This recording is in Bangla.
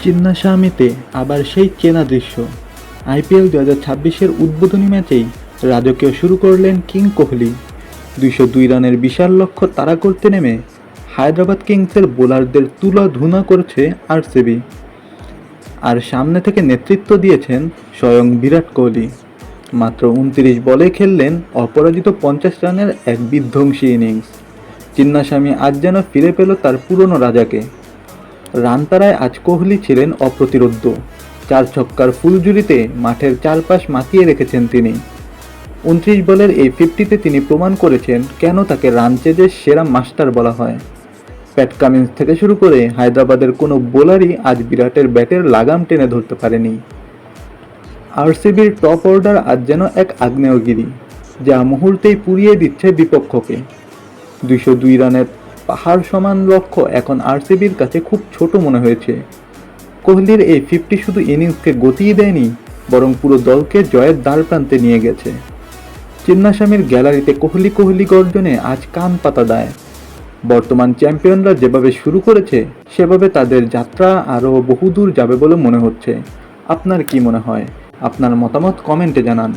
চিন্নাস্বামীতে আবার সেই চেনা দৃশ্য। আইপিএল 2026-এর উদ্বোধনী ম্যাচেই রাজকীয় শুরু করলেন কিং কোহলি। 202 রানের বিশাল লক্ষ্য তাড়া করতে নেমে হায়দ্রাবাদ কিংসের বোলারদের তুলোধুনা করছে আরসিবি। আর সামনে থেকে নেতৃত্ব দিয়েছেন স্বয়ং বিরাট কোহলি। মাত্র 29 বলে খেললেন অপরাজিত 50 রানের এক বিধ্বংসী ইনিংস। চিন্নাস্বামী আজ যেন ফিরে পেল তার পুরনো রাজাকে। রান তাড়ায় আজ কোহলি ছিলেন অপ্রতিরোধ্য। 4 ছক্কার ফুলঝুরিতে মাঠের চারপাশ মাতিয়ে রেখেছেন তিনি। 29 বলের এই 50-তে তিনি প্রমাণ করেছেন কেন তাকে রান চেজের সেরা মাস্টার বলা হয়। প্যাট কামিন্স থেকে শুরু করে হায়দ্রাবাদের কোনো বোলারই আজ বিরাটের ব্যাটের লাগাম টেনে ধরতে পারেনি। আরসিবির টপ অর্ডার আজ যেন এক আগ্নেয়গিরি, যা মুহূর্তেই পুড়িয়ে দিচ্ছে বিপক্ষকে। 202 রানের পাহাড় সমান লক্ষ্য এখন আরসিবির কাছে খুব ছোট মনে হয়েছে। কোহলির এই 50 শুধু ইনিংসকে গতিই দেয়নি, বরং পুরো দলকে জয়ের দ্বারপ্রান্তে নিয়ে গেছে। চিন্নাস্বামীর গ্যালারিতে কোহলি কোহলি গর্জনে আজ কান পাতা দায়। বর্তমান চ্যাম্পিয়নরা যেভাবে শুরু করেছে, সেভাবে তাদের যাত্রা আরও বহুদূর যাবে বলে মনে হচ্ছে। আপনার কি মনে হয়? আপনার মতামত কমেন্টে জানান।